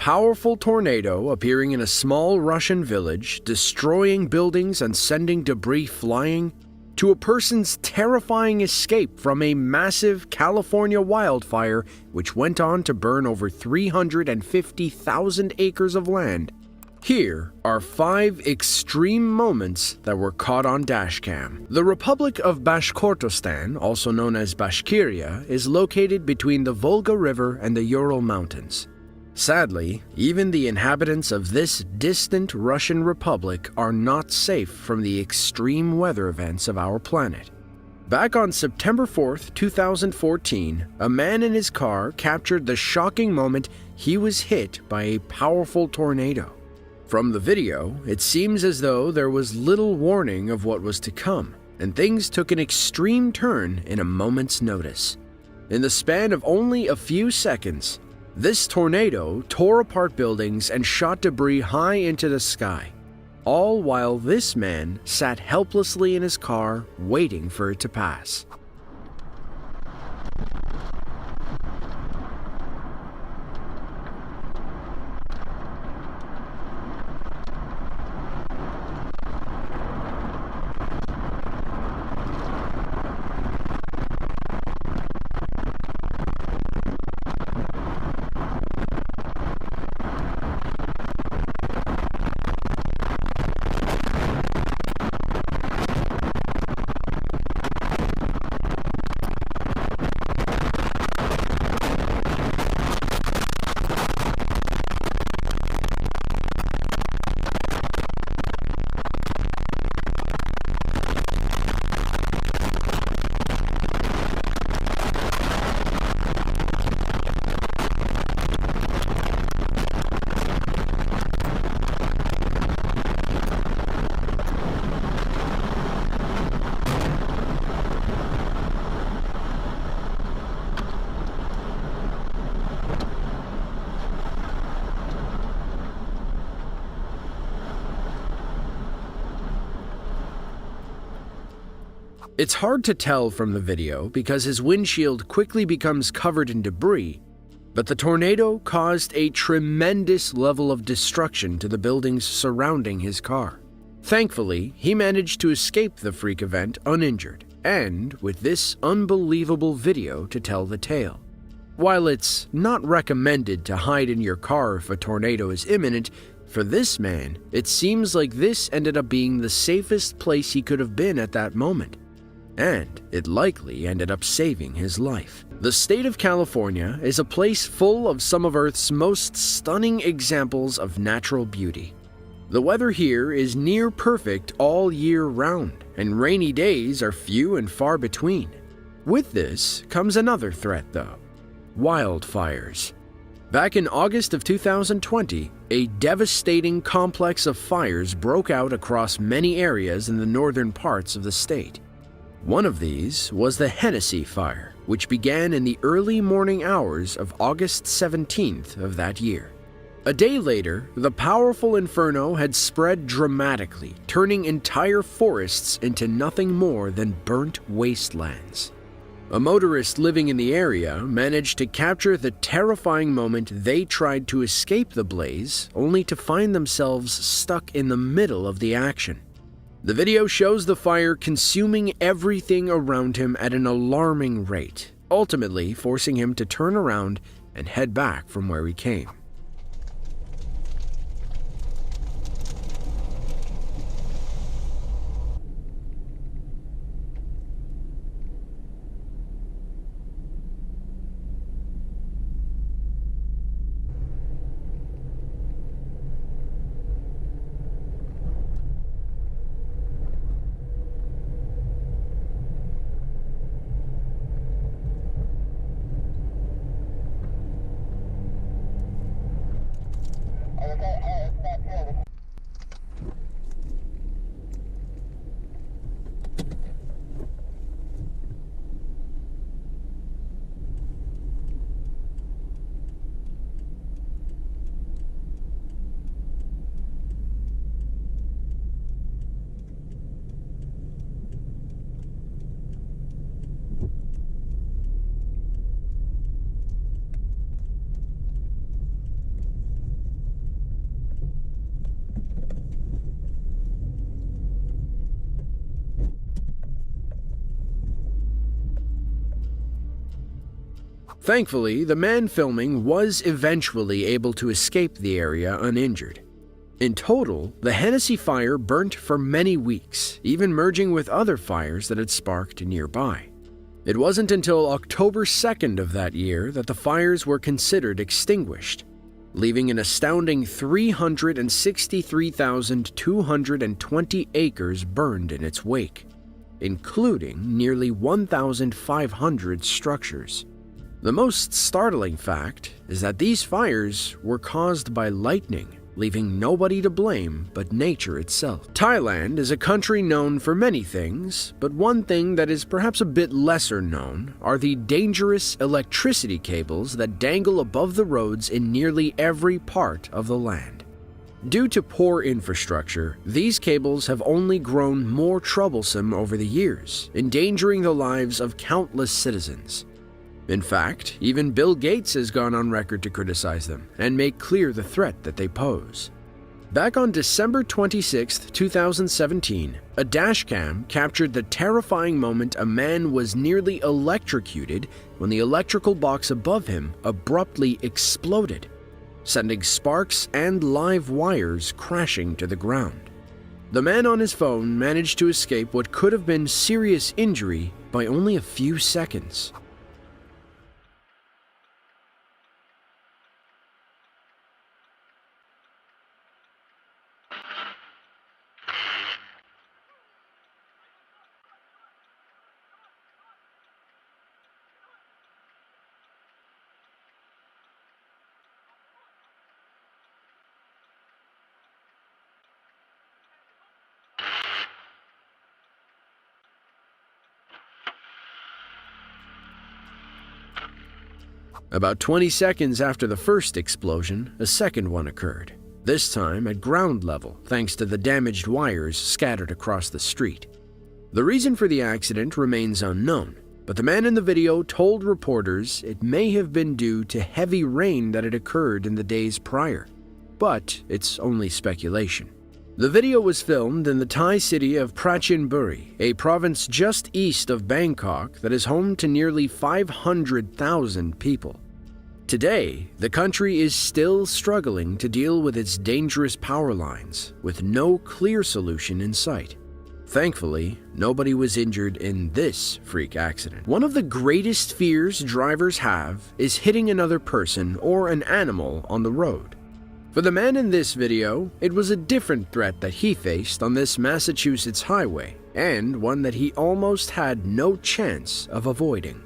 powerful tornado appearing in a small Russian village, destroying buildings and sending debris flying, to a person's terrifying escape from a massive California wildfire which went on to burn over 350,000 acres of land. Here are 5 extreme moments that were caught on Dashcam. The Republic of Bashkortostan, also known as Bashkiria, is located between the Volga River and the Ural Mountains. Sadly, even the inhabitants of this distant Russian republic are not safe from the extreme weather events of our planet. Back on September 4th, 2014, a man in his car captured the shocking moment he was hit by a powerful tornado. From the video, it seems as though there was little warning of what was to come, and things took an extreme turn in a moment's notice. In the span of only a few seconds, this tornado tore apart buildings and shot debris high into the sky, all while this man sat helplessly in his car waiting for it to pass. It's hard to tell from the video because his windshield quickly becomes covered in debris, but the tornado caused a tremendous level of destruction to the buildings surrounding his car. Thankfully, he managed to escape the freak event uninjured, and with this unbelievable video to tell the tale. While it's not recommended to hide in your car if a tornado is imminent, for this man, it seems like this ended up being the safest place he could have been at that moment. And it likely ended up saving his life. The state of California is a place full of some of Earth's most stunning examples of natural beauty. The weather here is near perfect all year round, and rainy days are few and far between. With this comes another threat though: wildfires. Back in August of 2020, a devastating complex of fires broke out across many areas in the northern parts of the state. One of these was the Hennessy Fire, which began in the early morning hours of August 17th of that year. A day later, the powerful inferno had spread dramatically, turning entire forests into nothing more than burnt wastelands. A motorist living in the area managed to capture the terrifying moment they tried to escape the blaze, only to find themselves stuck in the middle of the action. The video shows the fire consuming everything around him at an alarming rate, ultimately forcing him to turn around and head back from where he came. Thankfully, the man filming was eventually able to escape the area uninjured. In total, the Hennessy fire burnt for many weeks, even merging with other fires that had sparked nearby. It wasn't until October 2nd of that year that the fires were considered extinguished, leaving an astounding 363,220 acres burned in its wake, including nearly 1,500 structures. The most startling fact is that these fires were caused by lightning, leaving nobody to blame but nature itself. Thailand is a country known for many things, but one thing that is perhaps a bit lesser known are the dangerous electricity cables that dangle above the roads in nearly every part of the land. Due to poor infrastructure, these cables have only grown more troublesome over the years, endangering the lives of countless citizens. In fact, even Bill Gates has gone on record to criticize them and make clear the threat that they pose. Back on December 26, 2017, a dashcam captured the terrifying moment a man was nearly electrocuted when the electrical box above him abruptly exploded, sending sparks and live wires crashing to the ground. The man on his phone managed to escape what could have been serious injury by only a few seconds. About 20 seconds after the first explosion, a second one occurred, this time at ground level thanks to the damaged wires scattered across the street. The reason for the accident remains unknown, but the man in the video told reporters it may have been due to heavy rain that had occurred in the days prior, but it's only speculation. The video was filmed in the Thai city of Prachinburi, a province just east of Bangkok that is home to nearly 500,000 people. Today, the country is still struggling to deal with its dangerous power lines, with no clear solution in sight. Thankfully, nobody was injured in this freak accident. One of the greatest fears drivers have is hitting another person or an animal on the road. For the man in this video, it was a different threat that he faced on this Massachusetts highway, and one that he almost had no chance of avoiding.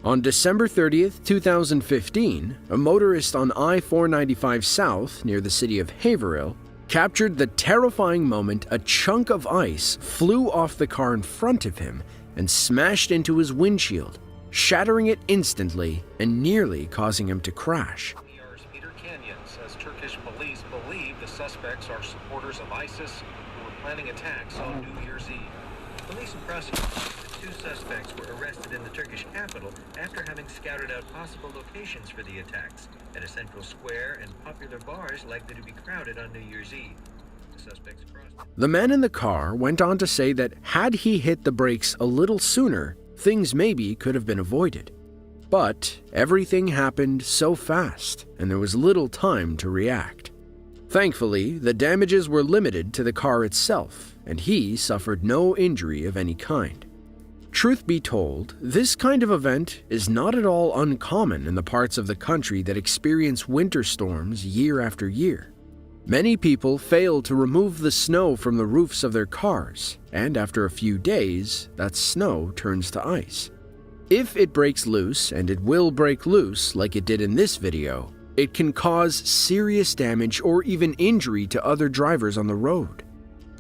On December 30th, 2015, a motorist on I-495 South near the city of Haverhill captured the terrifying moment a chunk of ice flew off the car in front of him and smashed into his windshield, shattering it instantly and nearly causing him to crash. Turkish police believe the suspects are supporters of ISIS who were planning attacks on New Year's Eve. Police and prosecutors say the two suspects were arrested in the Turkish capital after having scouted out possible locations for the attacks at a central square and popular bars likely to be crowded on New Year's Eve. The suspects crossed. The man in the car went on to say that had he hit the brakes a little sooner, things maybe could have been avoided. But everything happened so fast, and there was little time to react. Thankfully, the damages were limited to the car itself, and he suffered no injury of any kind. Truth be told, this kind of event is not at all uncommon in the parts of the country that experience winter storms year after year. Many people fail to remove the snow from the roofs of their cars, and after a few days, that snow turns to ice. If it breaks loose, and it will break loose like it did in this video, it can cause serious damage or even injury to other drivers on the road.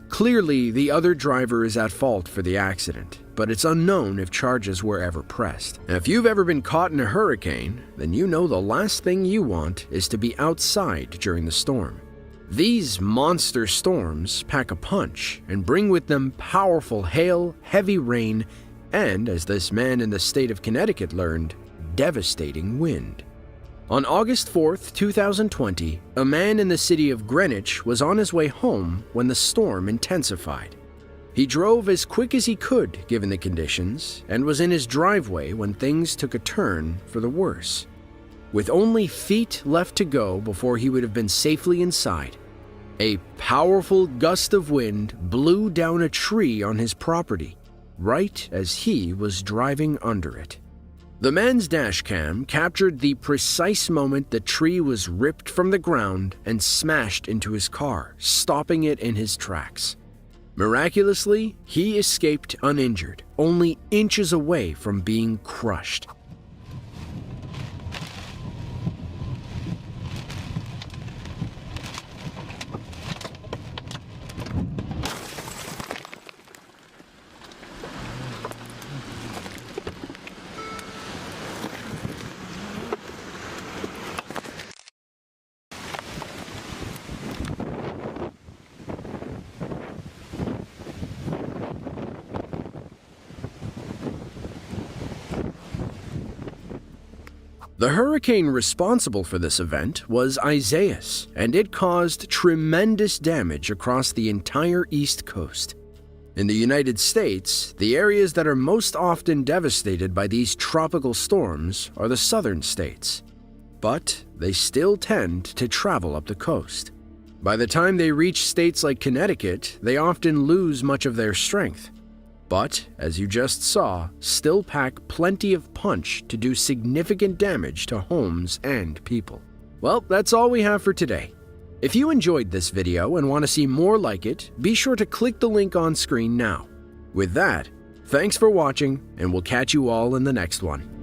Clearly, the other driver is at fault for the accident, but it's unknown if charges were ever pressed. And if you've ever been caught in a hurricane, then you know the last thing you want is to be outside during the storm. These monster storms pack a punch and bring with them powerful hail, heavy rain, and, as this man in the state of Connecticut learned, devastating wind. On August 4th, 2020, a man in the city of Greenwich was on his way home when the storm intensified. He drove as quick as he could given the conditions and was in his driveway when things took a turn for the worse. With only feet left to go before he would have been safely inside, a powerful gust of wind blew down a tree on his property, right as he was driving under it. The man's dashcam captured the precise moment the tree was ripped from the ground and smashed into his car, stopping it in his tracks. Miraculously, he escaped uninjured, only inches away from being crushed. The hurricane responsible for this event was Isaias, and it caused tremendous damage across the entire East Coast. In the United States, the areas that are most often devastated by these tropical storms are the southern states, but they still tend to travel up the coast. By the time they reach states like Connecticut, they often lose much of their strength, but, as you just saw, still pack plenty of punch to do significant damage to homes and people. Well, that's all we have for today. If you enjoyed this video and want to see more like it, be sure to click the link on screen now. With that, thanks for watching, and we'll catch you all in the next one.